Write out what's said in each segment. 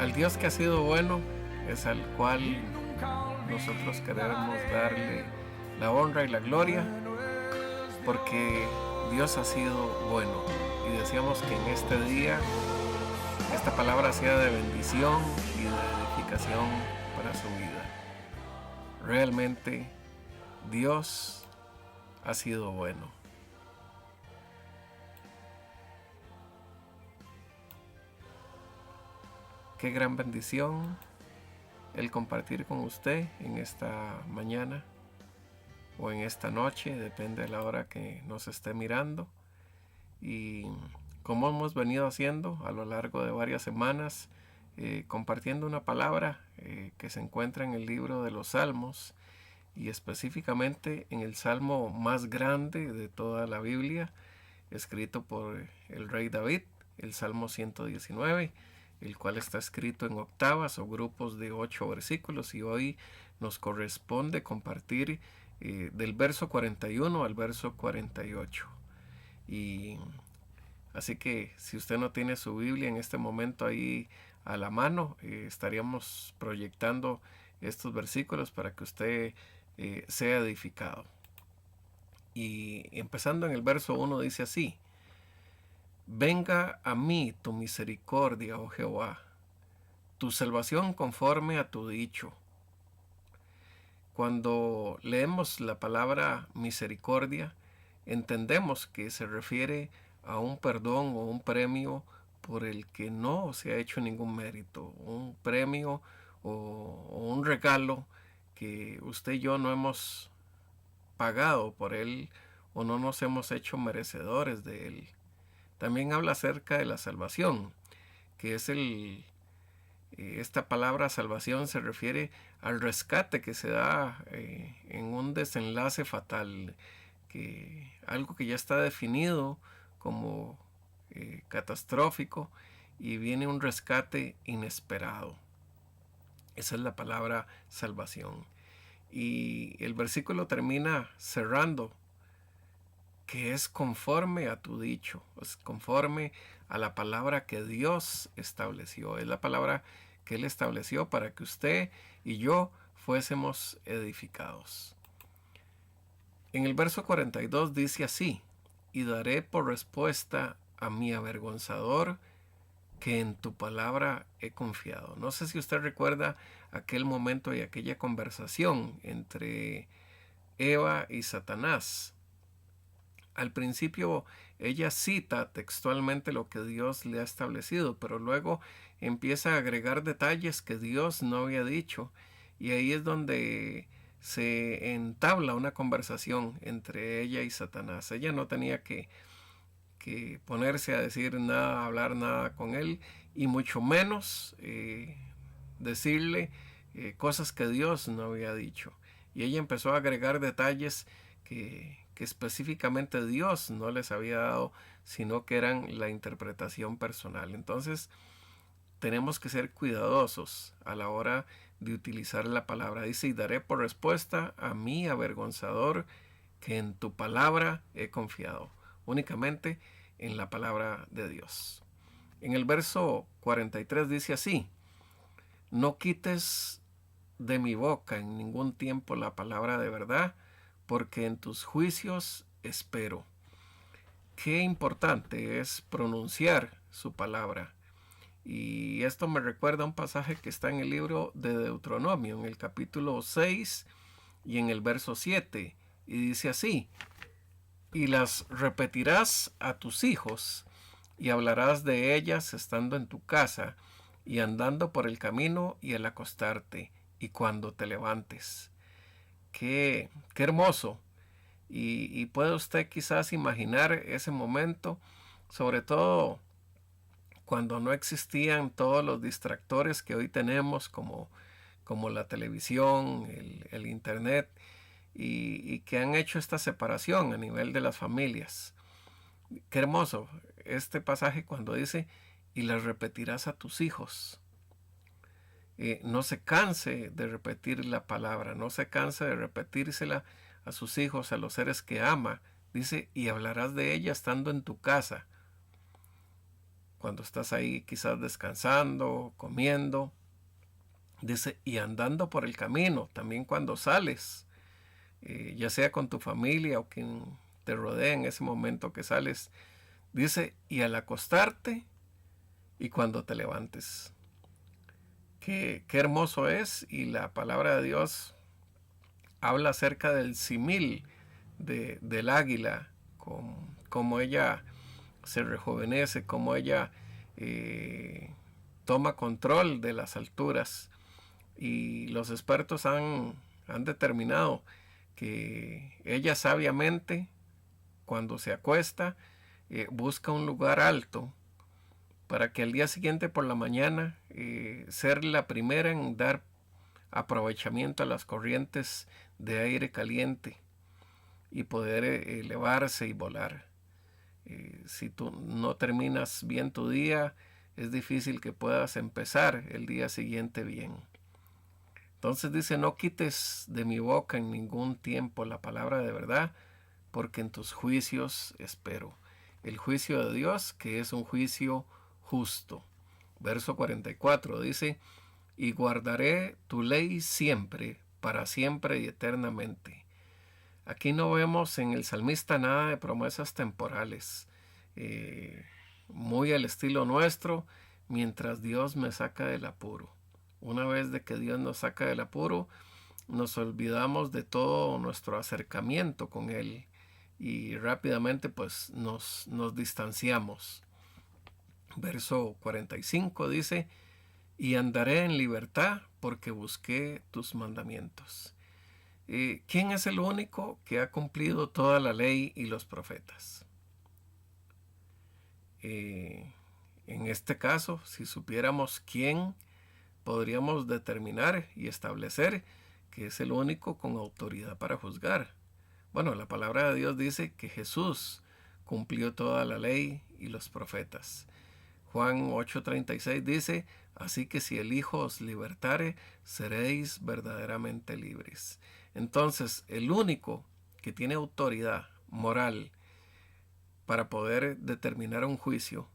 Al Dios que ha sido bueno es al cual nosotros queremos darle la honra y la gloria, porque Dios ha sido bueno. Y deseamos que en este día esta palabra sea de bendición y de edificación para su vida. Realmente Dios ha sido bueno. Qué gran bendición el compartir con usted en esta mañana o en esta noche, depende de la hora que nos esté mirando. Y como hemos venido haciendo a lo largo de varias semanas, compartiendo una palabra que se encuentra en el libro de los Salmos, y específicamente en el salmo más grande de toda la Biblia, escrito por el rey David, el Salmo 119, el cual está escrito en octavas o grupos de 8 versículos, y hoy nos corresponde compartir del verso 41 al verso 48. Y así que si usted no tiene su Biblia en este momento ahí a la mano, estaríamos proyectando estos versículos para que usted sea edificado. Y empezando en el verso 1 dice así: Venga a mí tu misericordia, oh Jehová, tu salvación conforme a tu dicho. Cuando leemos la palabra misericordia, entendemos que se refiere a un perdón o un premio por el que no se ha hecho ningún mérito, un premio o un regalo que usted y yo no hemos pagado por él o no nos hemos hecho merecedores de él. También habla acerca de la salvación, que es esta palabra salvación se refiere al rescate que se da en un desenlace fatal, que algo que ya está definido como catastrófico, y viene un rescate inesperado. Esa es la palabra salvación. Y el versículo termina cerrando, que es conforme a tu dicho, es conforme a la palabra que Dios estableció. Es la palabra que Él estableció para que usted y yo fuésemos edificados. En el verso 42 dice así: y daré por respuesta a mi avergonzador que en tu palabra he confiado. No sé si usted recuerda aquel momento y aquella conversación entre Eva y Satanás. Al principio ella cita textualmente lo que Dios le ha establecido, pero luego empieza a agregar detalles que Dios no había dicho, y ahí es donde se entabla una conversación entre ella y Satanás. Ella no tenía que ponerse a decir nada, a hablar nada con él, y mucho menos decirle cosas que Dios no había dicho. Y ella empezó a agregar detalles que específicamente Dios no les había dado, sino que eran la interpretación personal. Entonces tenemos que ser cuidadosos a la hora de utilizar la palabra. Dice: y daré por respuesta a mi avergonzador que en tu palabra he confiado. Únicamente en la palabra de Dios. En el verso 43 dice así: no quites de mi boca en ningún tiempo la palabra de verdad, porque en tus juicios espero. Qué importante es pronunciar su palabra. Y esto me recuerda a un pasaje que está en el libro de Deuteronomio, en el capítulo 6 y en el verso 7. Y dice así: y las repetirás a tus hijos, y hablarás de ellas estando en tu casa, y andando por el camino, y al acostarte, y cuando te levantes. Qué hermoso. Y puede usted quizás imaginar ese momento, sobre todo cuando no existían todos los distractores que hoy tenemos, como la televisión, el internet, y que han hecho esta separación a nivel de las familias. Qué hermoso este pasaje cuando dice: y las repetirás a tus hijos. No se canse de repetir la palabra, no se canse de repetírsela a sus hijos, a los seres que ama. Dice: y hablarás de ella estando en tu casa. cuando estás ahí quizás descansando, comiendo. Dice, y andando por el camino, también cuando sales, ya sea con tu familia o quien te rodea en ese momento que sales. Dice, y al acostarte y cuando te levantes. Qué hermoso es, y la palabra de Dios habla acerca del simil del águila, como ella se rejuvenece, como ella toma control de las alturas. Y los expertos han determinado que ella sabiamente, cuando se acuesta, busca un lugar alto para que al día siguiente por la mañana ser la primera en dar aprovechamiento a las corrientes de aire caliente y poder elevarse y volar. Si tú no terminas bien tu día, es difícil que puedas empezar el día siguiente bien. Entonces dice, no quites de mi boca en ningún tiempo la palabra de verdad, porque en tus juicios espero. El juicio de Dios, que es un juicio justo. Verso 44 dice, y guardaré tu ley siempre, para siempre y eternamente. Aquí no vemos en el salmista nada de promesas temporales. Muy al estilo nuestro, mientras Dios me saca del apuro. Una vez de que Dios nos saca del apuro, nos olvidamos de todo nuestro acercamiento con Él y rápidamente pues nos distanciamos. Verso 45 dice, y andaré en libertad porque busqué tus mandamientos. ¿Quién es el único que ha cumplido toda la ley y los profetas? En este caso, si supiéramos quién, podríamos determinar y establecer que es el único con autoridad para juzgar. Bueno, la palabra de Dios dice que Jesús cumplió toda la ley y los profetas. Juan 8:36 dice, así que si el Hijo os libertare, seréis verdaderamente libres. Entonces, el único que tiene autoridad moral para poder determinar un juicio,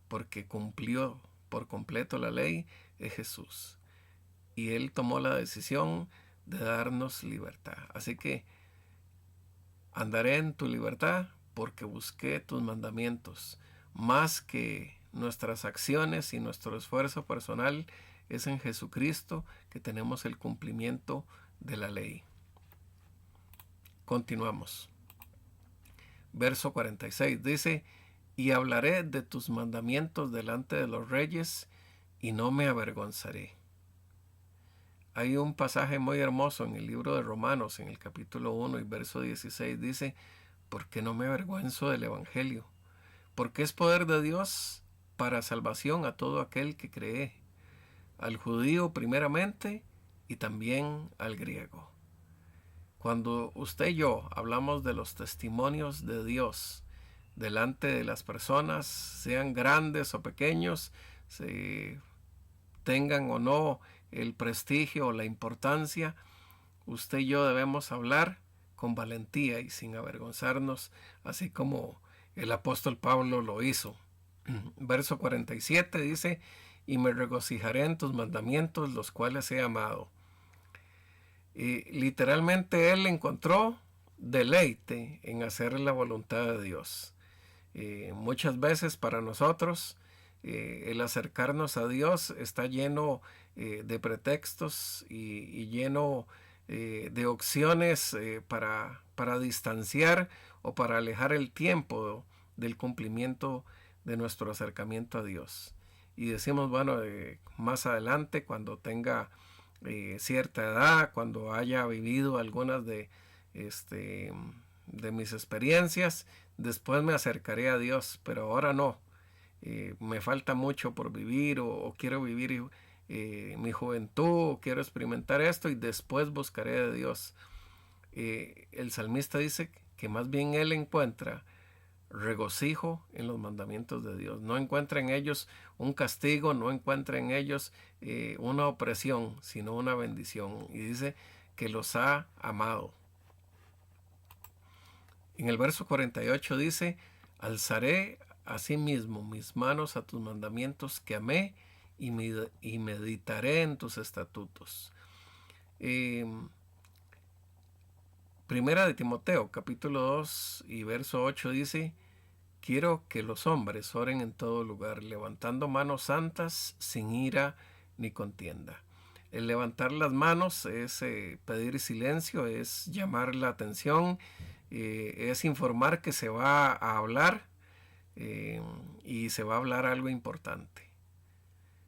porque cumplió por completo la ley, es Jesús. Y Él tomó la decisión de darnos libertad. Así que andaré en tu libertad porque busqué tus mandamientos. Más que nuestras acciones y nuestro esfuerzo personal, es en Jesucristo que tenemos el cumplimiento de la ley. Continuamos. Verso 46 dice, y hablaré de tus mandamientos delante de los reyes y no me avergonzaré. Hay un pasaje muy hermoso en el libro de Romanos, en el capítulo 1 y verso 16, dice, porque no me avergüenzo del Evangelio, porque es poder de Dios para salvación a todo aquel que cree, al judío primeramente y también al griego. Cuando usted y yo hablamos de los testimonios de Dios delante de las personas, sean grandes o pequeños, tengan o no el prestigio o la importancia, usted y yo debemos hablar con valentía y sin avergonzarnos, así como el apóstol Pablo lo hizo. Verso 47 dice, y me regocijaré en tus mandamientos, los cuales he amado. Y literalmente él encontró deleite en hacer la voluntad de Dios. Muchas veces para nosotros el acercarnos a Dios está lleno de pretextos y lleno de opciones para distanciar o para alejar el tiempo del cumplimiento de nuestro acercamiento a Dios. Y decimos, bueno, más adelante, cuando tenga cierta edad, cuando haya vivido algunas de mis experiencias, después me acercaré a Dios, pero ahora no. Me falta mucho por vivir o quiero vivir mi juventud, o quiero experimentar esto y después buscaré de Dios. El salmista dice que más bien él encuentra regocijo en los mandamientos de Dios. No encuentra en ellos un castigo, no encuentra en ellos una opresión, sino una bendición. Y dice que los ha amado. En el verso 48 dice, alzaré asimismo mis manos a tus mandamientos que amé y meditaré en tus estatutos. Primera de Timoteo, capítulo 2 y verso 8 dice: quiero que los hombres oren en todo lugar, levantando manos santas sin ira ni contienda. El levantar las manos es pedir silencio, es llamar la atención, es informar que se va a hablar y se va a hablar algo importante.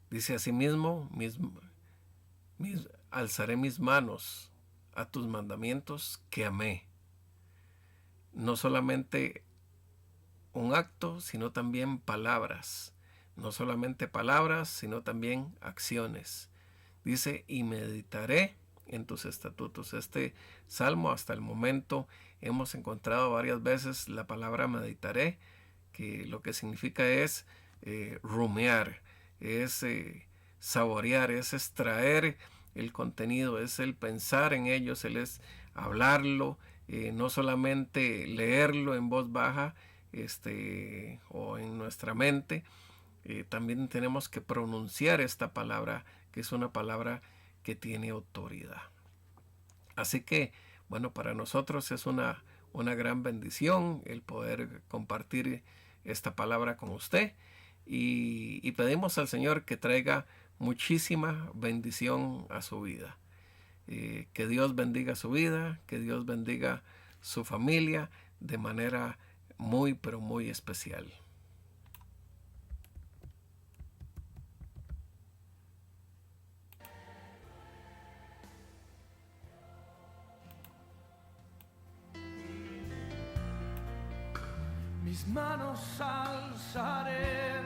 Dice asimismo, alzaré mis manos a tus mandamientos que amé. No solamente un acto, sino también palabras. No solamente palabras, sino también acciones. Dice, y meditaré en tus estatutos. Este salmo hasta el momento hemos encontrado varias veces la palabra meditaré, que lo que significa es rumiar, es saborear, es extraer el contenido, es el pensar en ellos, es hablarlo, no solamente leerlo en voz baja o en nuestra mente. También tenemos que pronunciar esta palabra, que es una palabra que tiene autoridad. Así que, bueno, para nosotros es una gran bendición el poder compartir esta palabra con usted y pedimos al Señor que traiga muchísima bendición a su vida. Que Dios bendiga su vida, que Dios bendiga su familia de manera muy, pero muy especial. Mis manos alzaré